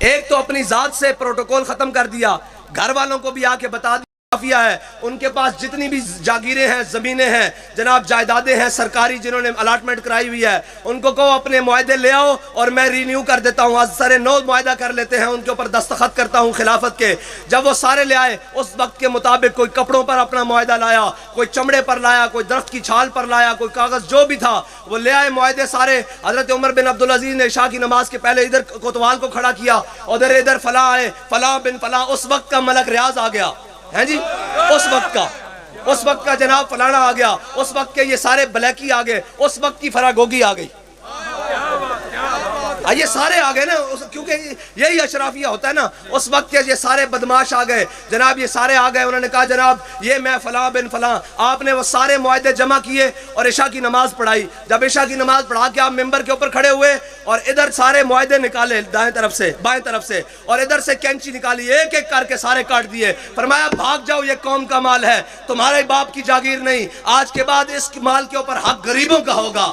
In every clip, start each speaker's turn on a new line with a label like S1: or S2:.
S1: ایک تو اپنی ذات سے پروٹوکول ختم کر دیا، گھر والوں کو بھی آ کے بتا دیا ہے، ان کے پاس جتنی بھی جاگیریں ہیں، زمینیں ہیں، جناب جائیدادیں ہیں سرکاری جنہوں نے الاٹمنٹ کرائی ہوئی ہے، ان کو کہو اپنے معاہدے لے آؤ اور میں رینیو کر دیتا ہوں۔ آج سارے 9 معاہدہ کر لیتے ہیں، ان کے اوپر دستخط کرتا ہوں خلافت کے۔ جب وہ سارے لے آئے اس وقت کے مطابق، کوئی کپڑوں پر اپنا معاہدہ لایا، کوئی چمڑے پر لایا، کوئی درخت کی چھال پر لایا، کوئی کاغذ جو بھی تھا وہ لے آئے معاہدے سارے۔ حضرت عمر بن عبدالعزیز نے عشاء کی نماز کے پہلے ادھر کوتوال کو کھڑا کیا، ادھر فلاں آئے، فلاں بن فلاں، اس وقت کا ملک ریاض آ گیا ہے جی، اس وقت کا جناب فلانا آ گیا، اس وقت کے یہ سارے بلیکی آ گئے، اس وقت کی فراگوگی آ گئی، یہ سارے آ گئے نا، کیونکہ یہی اشرافیہ ہوتا ہے نا۔ اس وقت کے یہ سارے بدماش آ گئے جناب، یہ سارے آ گئے، انہوں نے کہا جناب یہ میں فلاں بن فلاں۔ آپ نے وہ سارے معاہدے جمع کیے اور عشاء کی نماز پڑھائی۔ جب عشاء کی نماز پڑھا کے آپ ممبر کے اوپر کھڑے ہوئے اور ادھر سارے معاہدے نکالے دائیں طرف سے بائیں طرف سے، اور ادھر سے کینچی نکالی، ایک ایک کر کے سارے کاٹ دیے۔ فرمایا بھاگ جاؤ، یہ قوم کا مال ہے، تمہارے باپ کی جاگیر نہیں، آج کے بعد اس مال کے اوپر حق غریبوں کا ہوگا۔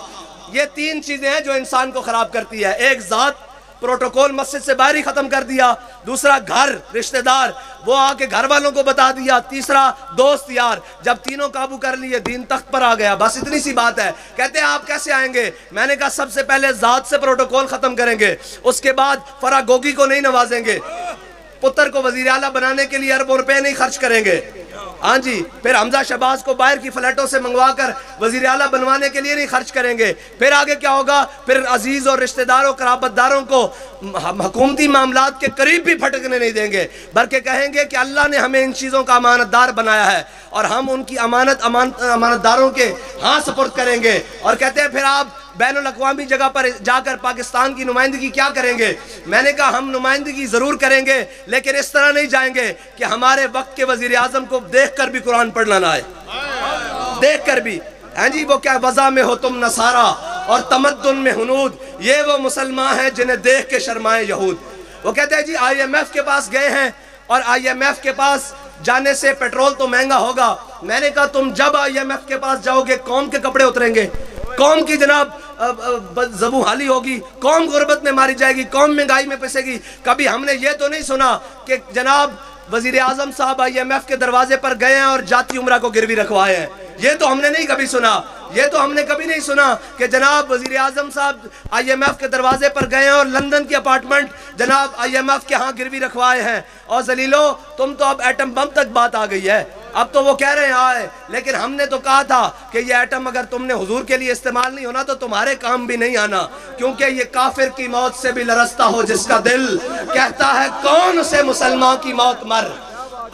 S1: یہ 3 چیزیں ہیں جو انسان کو خراب کرتی ہے۔ ایک ذات، پروٹوکول مسجد سے باہر ہی ختم کر دیا۔ دوسرا گھر، رشتہ دار، وہ آ کے گھر والوں کو بتا دیا۔ تیسرا دوست یار، جب تینوں قابو کر لیے دین تخت پر آ گیا۔ بس اتنی سی بات ہے۔ کہتے ہیں آپ کیسے آئیں گے؟ میں نے کہا سب سے پہلے ذات سے پروٹوکول ختم کریں گے، اس کے بعد فراگوگی کو نہیں نوازیں گے، پتر کو وزیر اعلیٰ بنانے کے لیے اربوں روپے نہیں خرچ کریں گے، ہاں جی، پھر حمزہ شہباز کو باہر کی فلیٹوں سے منگوا کر وزیر اعلیٰ بنوانے کے لیے نہیں خرچ کریں گے۔ پھر آگے کیا ہوگا؟ پھر عزیز اور رشتہ داروں قرابت داروں کو حکومتی معاملات کے قریب بھی پھٹکنے نہیں دیں گے، بلکہ کہیں گے کہ اللہ نے ہمیں ان چیزوں کا امانت دار بنایا ہے اور ہم ان کی امانت داروں کے ہاں سپرد کریں گے۔ اور کہتے ہیں پھر آپ بین الاقوامی جگہ پر جا کر پاکستان کی نمائندگی کیا کریں گے؟ میں نے کہا ہم نمائندگی ضرور کریں گے، لیکن اس طرح نہیں جائیں گے کہ ہمارے وقت کے وزیر اعظم کو دیکھ کر بھی قرآن پڑھنا نہ آئے، دیکھ کر بھی، ہیں جی وہ کیا وضع میں ہو تم نصارہ اور تمدن میں ہنود، یہ وہ مسلمان ہیں جنہیں دیکھ کے شرمائے یہود۔ وہ کہتے ہیں جی IMF کے پاس گئے ہیں اور IMF کے پاس جانے سے پیٹرول تو مہنگا ہوگا۔ میں نے کہا تم جب IMF کے پاس جاؤ گے قوم کے کپڑے اتریں گے، قوم کی جناب زبوں حالی ہوگی، قوم غربت میں ماری جائے گی، قوم مہنگائی میں پسے گی۔ کبھی ہم نے یہ تو نہیں سنا کہ جناب وزیر اعظم صاحب IMF کے دروازے پر گئے ہیں اور جاتی عمرہ کو گروی رکھوائے ہیں، یہ تو ہم نے نہیں کبھی سنا۔ یہ تو ہم نے کبھی نہیں سنا کہ جناب وزیر اعظم صاحب IMF کے دروازے پر گئے ہیں اور لندن کی اپارٹمنٹ جناب IMF کے ہاں گروی رکھوائے ہیں۔ اور ذلیلو تم تو اب ایٹم بم تک بات آ گئی ہے، اب تو وہ کہہ رہے ہیں آئے، لیکن ہم نے تو کہا تھا کہ یہ ایٹم اگر تم نے حضور کے لیے استعمال نہیں ہونا تو تمہارے کام بھی نہیں آنا، کیونکہ یہ کافر کی موت سے بھی لرزتا ہو جس کا دل، کہتا ہے کون سے مسلمان کی موت مر،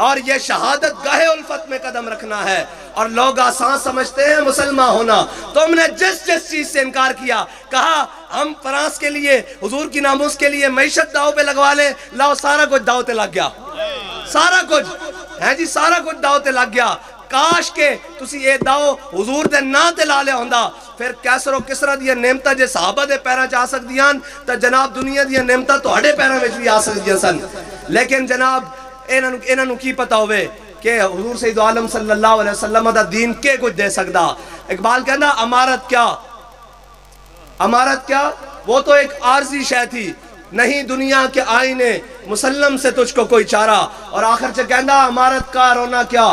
S1: اور یہ شہادت گاہ الفت میں قدم رکھنا ہے۔ اور لوگ آسان سمجھتے ہیں مسلمان ہونا۔ تم نے جس چیز سے انکار کیا، کہا ہم فرانس کے لیے حضور کی ناموس کے لیے معیشت داؤ پہ لگوا لیں، لاؤ سارا کچھ داؤ تے لگ گیا، سارا کچھ ہے جی، سارا کچھ داؤ تے لگ گیا۔ کاش کے تسی یہ داؤ حضور دے نا تے لا لے ہوندا، پھر کیسر و کسرا دیا نعمتاں جے صحابہ دے پیراں چ آ سکدیاں تے جناب دنیا دیا نعمتاں تہاڈے پیراں وچ بھی آ سکدیاں سن۔ لیکن جناب انہاں نوں کی پتہ ہوئے کہ حضور سید عالم صلی اللہ علیہ وسلم دا دین کے کچھ دے سکدا۔ اقبال کہنا امارت کیا، وہ تو ایک عارضی شے تھی، نہیں دنیا کے آئینے مسلم سے تجھ کو کوئی چارہ۔ اور آخر سے کہنا امارت کا رونا کیا،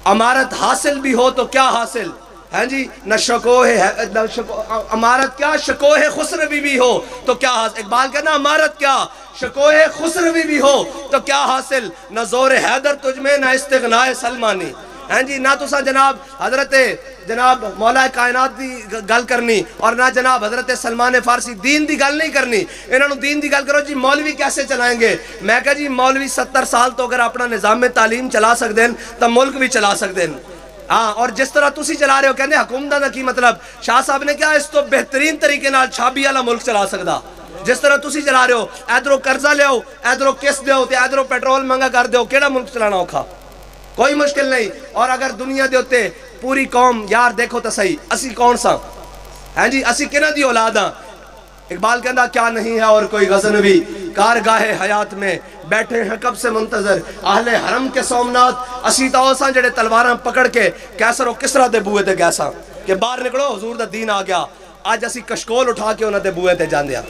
S1: امارت حاصل بھی ہو تو کیا حاصل ہے جی، نہ امارت کیا شکوہ خسروی بھی ہو تو کیا حاصل۔ اقبال کہنا امارت کیا شکوہ خسروی بھی ہو تو کیا حاصل، نہ زور حیدر تجھ میں نہ استغناء سلمانی، ہیں جی نہ تسا جناب حضرت جناب مولا کائنات دی گل کرنی اور نہ جناب حضرت سلمان فارسی دین دی گل نہیں کرنی۔ انہوں نے دین دی گل کرو جی مولوی کیسے چلائیں گے؟ میں کہا جی مولوی 70 سال تو اگر اپنا نظام تعلیم چلا سکتے ہیں تو ملک بھی چلا سکتے ہیں، ہاں۔ اور جس طرح تسی چلا رہے ہو کہنے حکومت دا کی مطلب، شاہ صاحب نے کہا اس تو بہترین طریقے نال چھابی والا ملک چلا سکدا، جس طرح تسی چلا رہے ہو، ادھروں قرضہ لیاؤ، ادھروں قسط دیو تے ادھروں پیٹرول مہنگا کر دیو، کیڑا ملک چلانا اوکھا؟ کوئی مشکل نہیں۔ اور اگر دنیا دے ہوتے پوری قوم یار دیکھو تو صحیح اسی کون سا ہیں جی، اسی کنہ دی اولاد ہاں۔ اقبال کہندا کیا نہیں ہے اور کوئی غزنوی، کارگاہ حیات میں بیٹھے ہیں کب سے منتظر اہل حرم کے سومنات، اسی تو اوساں جڑے تلواراں پکڑ کے کیسر و کسرا دے بوئے تے گیساں کہ باہر نکلو حضور دا دین آ گیا، آج اسی کشکول اٹھا کے انہاں دے بوئے تے جاندے ہاں۔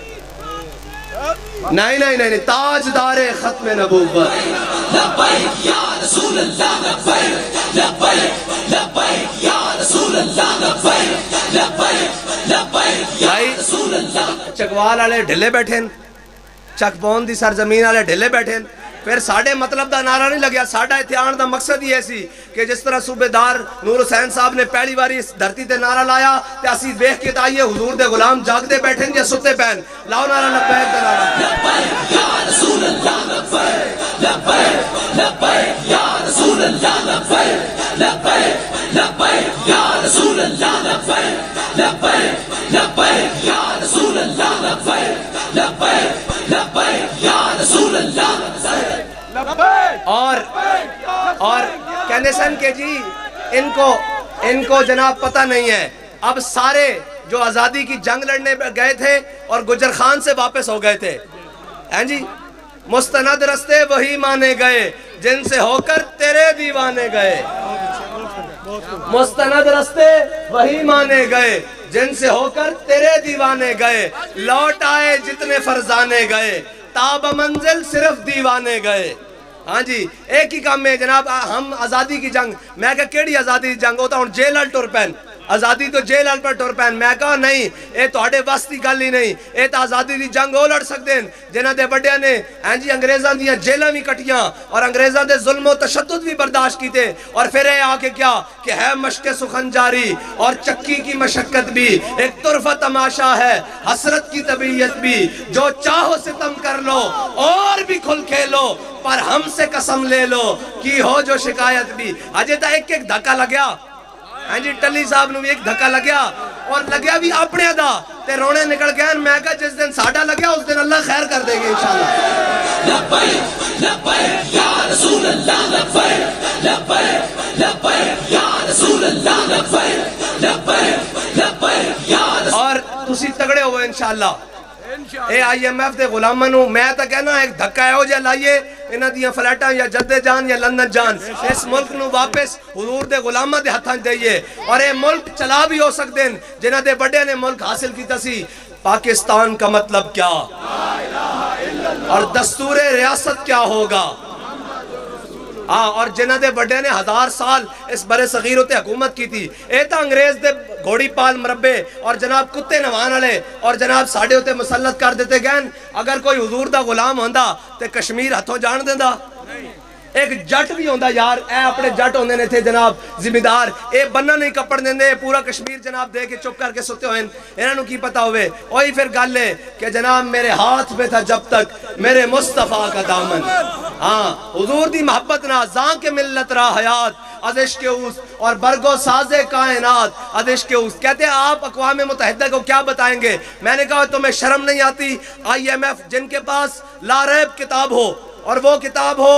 S1: نہیں نہیں نہیں تاجدار ختم نبوت.
S2: لبیک یا رسول اللہ لبیک لبیک لبیک یا رسول اللہ لبیک لبیک لبیک یا رسول اللہ.
S1: چکوال والے ڈھلے بیٹھے چک پون دی سرزمین والے ڈھلے بیٹھے پھر ساڑھے مطلب دا نعرہ نہیں لگیا. ساڑھا اتھے آن دا مقصد ہی ایسی کہ جس طرح صوبیدار نور حسین صاحب نے پہلی باری اس دھرتی تے نعرہ لایا تے اسی دیکھ کے تائیے حضور دے غلام جاگ دے بیٹھیں یا ستے پہن لاؤ نعرہ لبیک دا نعرہ.
S2: لبیک یا رسول اللہ لبیک لبیک لبیک یا رسول اللہ لبیک لبیک لبیک یا رسول اللہ لبیک لبیک لبیک یا رسول اللہ لبیک لبیک لبیک یا رسول اللہ لبیک.
S1: اور کہنے سن کہ جی ان کو جناب پتہ نہیں ہے. اب سارے جو آزادی کی جنگ لڑنے گئے تھے اور گجر خان سے واپس ہو گئے تھے ہیں جی مستند رستے وہی مانے گئے جن سے ہو کر تیرے دیوانے گئے. مستند رستے وہی مانے گئے جن سے ہو کر تیرے دیوانے گئے. لوٹ آئے جتنے فرزانے گئے تاب منزل صرف دیوانے گئے. ہاں جی ایک ہی کام میں جناب ہم آزادی کی جنگ میں کہا کیڑی آزادی کی جنگ ہوتا ہوں جیلال ٹور پین آزادی تو جیلال پر ٹور پین. میں کہا نہیں اے تو آڑے واسطی گل ہی نہیں اے تو آزادی دی جنگ ہو لڑ سکتے ہیں جنہ دے بڑے نے ہیں جی انگریزان دیا جیلہ بھی کٹیاں اور انگریزان دے ظلم و تشدد بھی برداشت کیتے اور پھر اے آکے کیا کہ ہے مشق سخن جاری اور چکی کی مشقت بھی ایک طرفہ تماشا ہے حسرت کی طبیعت بھی جو چاہو ستم کر لو اور بھی کھل کھیلو پر ہم سے قسم لے لو کی ہو جو شکایت بھی. آجے تا ایک ایک دھکا لگیا ہاں جی ٹلی صاحب نو بھی ایک دھکا لگیا اور لگیا بھی اپنے ادا تے رونے نکل گیا. میں کہا جس دن ساڑھا لگیا اس دن اللہ خیر کر دے گے انشاءاللہ.
S2: لبیک لبیک یا رسول اللہ لبیک لبیک لبیک یا رسول اللہ لبیک لبیک لبیک یا رسول.
S1: اور تسی تگڑے ہوئے انشاءاللہ اے آئی ایم ایف دے غلامانو میں تا کہنا ایک دھکا ہے ہو جا لائیے انہ دیاں فلیٹاں یا جدے جان یا لندن جان اس ملک نو واپس حضور دے غلامہ دے ہتھاں دئیے اور اے ملک چلا بھی ہو سکتے ہیں جنہ دے بڑے نے ملک حاصل کی تسی. پاکستان کا مطلب کیا اور دستور ریاست کیا ہوگا اور جنہ دے بڑے نے 1000 سال اس برے صغیر ہوتے حکومت کی تھی. اے تا انگریز دے گھوڑی پال مربے اور جناب کتے نوان والے اور جناب ساڑھے ہوتے مسلط کر دیتے گئن. اگر کوئی حضور دا غلام ہوندا تے کشمیر ہتھوں جان دیندہ ایک جٹ بھی ہوندا یار اے اپنے جٹ ہوندے نے تھے جناب ذمہ دار اے بننا نہیں کپڑ دیندے پورا کشمیر جناب دے کے چپ کر کے سوتے ہوئے انہوں کی پتا ہوئے. وہی پھر گل ہے کہ جناب میرے ہاتھ میں تھا جب تک میرے مصطفیٰ کا دامن. ہاں حضور دی محبت نہ زان کے ملت را حیات از عشق اوس اور برگو ساز کائنات از عشق اوس. کہتے ہیں آپ اقوام متحدہ کو کیا بتائیں گے. میں نے کہا تمہیں شرم نہیں آتی آئی ایم ایف جن کے پاس لا ریب کتاب ہو اور وہ کتاب ہو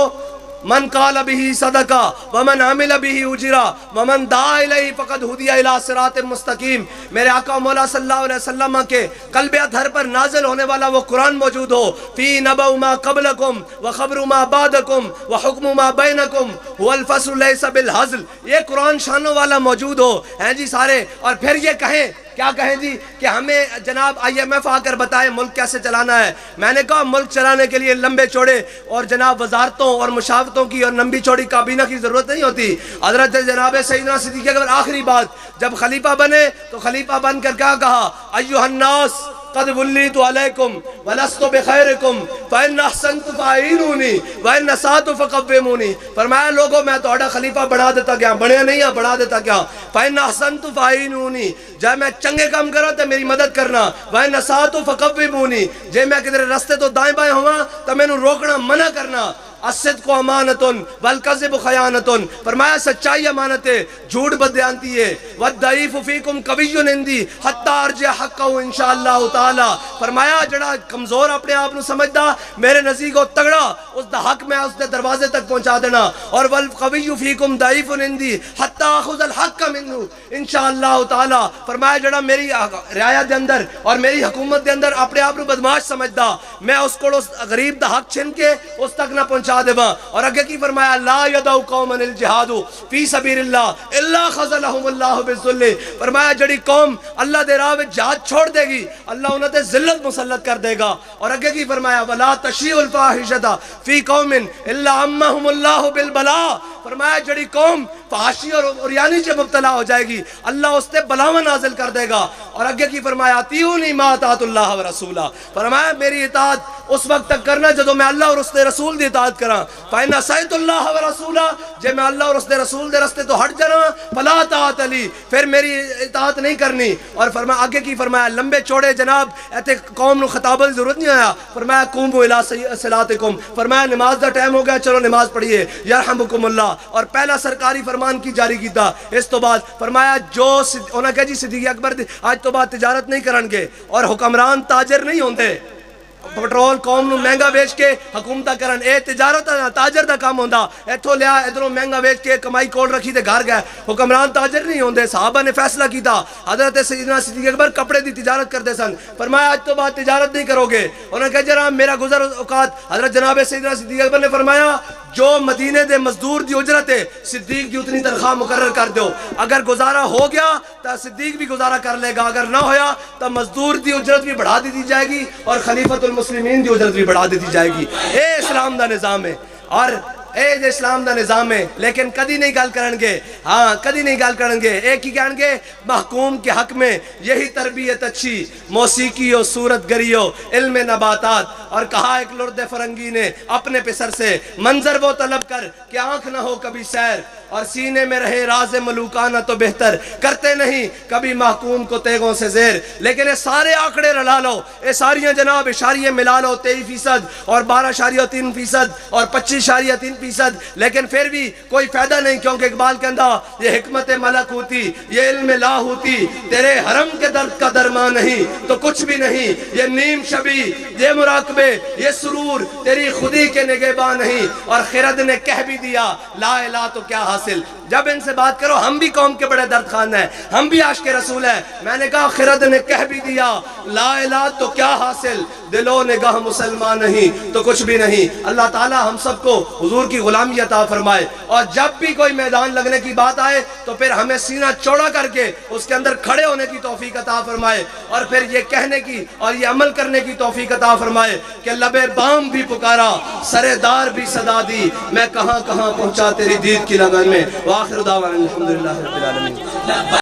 S1: من قال به صدقہ ومن عمل به اجرا ومن دعا الیہ فقد ہدی الی صراط مستقیم. میرے آقا مولا صلی اللہ علیہ وسلم کے قلب اطہر پر نازل ہونے والا وہ قرآن موجود ہو فی نبأ ما قبلکم وخبر ما بعدکم وحکم ما بینکم هو الفصل لیس بالہزل. یہ قرآن شانوں والا موجود ہو ہیں جی سارے. اور پھر یہ کہیں کیا کہیں جی کہ ہمیں جناب آئی ایم ایف آ کر بتائے ملک کیسے چلانا ہے. میں نے کہا ملک چلانے کے لیے لمبے چوڑے اور جناب وزارتوں اور مشاورتوں کی اور لمبی چوڑی کابینہ کی ضرورت نہیں ہوتی. حضرت جناب سیدنا صدیق اکبر آخری بات جب خلیفہ بنے تو خلیفہ بن کر کیا کہا ایھا الناس قد ولیت علیکم ولست بخیرکم فإن احسنت فاعینونی وإن اسأت فقومونی. فرمایا لوگوں میں توڑا خلیفہ بڑھا دیتا گیا بڑھیا نہیں ہے بڑھا دیتا گیا. فإن احسنت فاعینونی جب میں چنگے کام کرا تو میری مدد کرنا وإن اسأت فقومونی جب میں کدھر رستے تو دائیں بائیں ہوا تو میں نے روکنا منع کرنا. الصدق امانتن والکذب خیانتن. فرمایا سچائی امانت ہے جھوٹ بدیانتی ہے. والضعیف فیکم قوی عندی حتی ارجع حقہ انشاءاللہ تعالی. فرمایا جڑا کمزور اپنے آپ نو سمجھدا میرے نزدیک تگڑا اس دا حق میں اس دے دروازے تک پہنچا دینا. اور والقوی فیکم ضعیف عندی حتی اخذ الحق منہ انشاءاللہ تعالی. فرمایا جڑا میری رعایا دے اندر اور میری حکومت دے اندر اپنے آپ نو بدماش سمجھدا میں اس کو اس غریب دا حق چھن کے اس تک نہ پہنچا پہنچا دے اور اگے کی فرمایا لا یدعو قومن الجہاد فی سبیل اللہ الا خذلہم اللہ بالذل، فرمایا جڑی قوم اللہ دے راہ وچ جہاد چھوڑ دے گی اللہ انہاں تے ذلت مسلط کر دے گا، اور اگے کی فرمایا ولا تشیع الفاحشۃ فی قوم الا عمہم اللہ بالبلاء، فرمایا جڑی قوم فحاشی اور عریانی سے مبتلا ہو جائے گی اللہ اس تے بلاواں نازل کر دے گا، اور اگے کی فرمایا اطیعونی ما اطاعت اللہ ورسولہ، فرمایا میری اطاعت اس وقت تک کرنا جدو میں اللہ اور اس دے رسول دی اطاعت کراں، فإن عصیت اللہ ورسولہ، جے میں اللہ اور اس دے رسول دے رستے تو ہٹ جانا فلا طاعت لی، پھر میری اطاعت نہیں کرنی، اور فرمایا آگے کی فرمایا لمبے چوڑے جناب ایتے قوم نو خطاب کی ضرورت نہیں آیا، فرمایا قوموا الی صلاتکم، فرمایا نماز دا ٹائم ہو گیا چلو نماز پڑھیے یرحمکم اللہ، اور پہلا سرکاری فرمان کی جاری کیتا، اس تو بعد فرمایا جو انہاں کہا جی صدیق اکبر آج تو بعد تجارت نہیں کرن گے اور حکمران تاجر نہیں ہوندے، پٹرول قوم نو مہنگا بیچ کے حکومتہ کرن، اے تجارت تاجر دا کام ہوندا، ایتھوں لیا ادھروں مہنگا بیچ کے کمائی کول رکھی تے گھر گئے، حکمران تاجر نہیں ہوندے، صحابہ نے فیصلہ کیتا، حضرت سیدنا صدیق اکبر کپڑے دی تجارت کرتے سن، فرمایا آج تو بعد تجارت نہیں کرو گے، انہوں نے کہا جناب میرا گزر اوقات، حضرت جناب سیدنا صدیق اکبر نے فرمایا جو مدینے دے مزدور دی اجرت ہے صدیق دی اتنی تنخواہ مقرر کر دو، اگر گزارا ہو گیا تو صدیق بھی گزارا کر لے گا، اگر نہ ہویا تو مزدور دی اجرت بھی بڑھا دی جائے گی اور خلیفۃ المسلمین دی اجرت بھی بڑھا دی جائے گی، اے اسلام دا نظام ہے، اور اے جو اسلام دا نظام ہے، لیکن کدی نہیں گل کرن گے، ہاں کدی نہیں گل کرن گے، ایک ہی کہن گے محکوم کے حق میں یہی تربیت اچھی، موسیقی و صورت گری و علم نباتات، اور کہا ایک لرد فرنگی نے اپنے پسر سے منظر وہ طلب کر کہ آنکھ نہ ہو کبھی سیر، اور سینے میں رہے راز ملوکانہ تو بہتر، کرتے نہیں کبھی محکوم کو تیغوں سے زیر، لیکن یہ سارے آنکڑے رلا لو، یہ ساریاں جناب اشاریے ملا لو، 23% اور 12.3% اور 25.3%، لیکن پھر بھی کوئی فائدہ نہیں، کیونکہ اقبال کہندا یہ حکمت ملک ہوتی، یہ علم لا ہوتی، تیرے حرم کے درد کا درمان نہیں تو کچھ بھی نہیں، یہ نیم شبی، یہ مراقبے، یہ سرور تیری خودی کے نگہباں نہیں، اور خرد نے کہہ بھی دیا لا الہ تو کیا حاصل، جب ان سے بات کرو ہم بھی قوم کے بڑے درد خان ہیں، ہم بھی عاشق رسول ہیں، میں نے کہا خرد نے کہہ بھی دیا لا الہ تو کیا حاصل، دل و نگاہ مسلمان نہیں تو کچھ بھی نہیں، اللہ تعالی ہم سب کو حضور کی غلامی عطا فرمائے، اور جب بھی کوئی میدان لگنے کی بات آئے تو پھر ہمیں سینہ چوڑا کر کے اس کے اندر کھڑے ہونے کی توفیق عطا فرمائے، اور پھر یہ کہنے کی اور یہ عمل کرنے کی توفیق عطا فرمائے کہ لبے بام بھی پکارا سرے دار بھی صدا دی، میں کہاں کہاں پہنچا تیری دید کی لگن میں، وآخر دعوانا الحمدللہ رب العالمین۔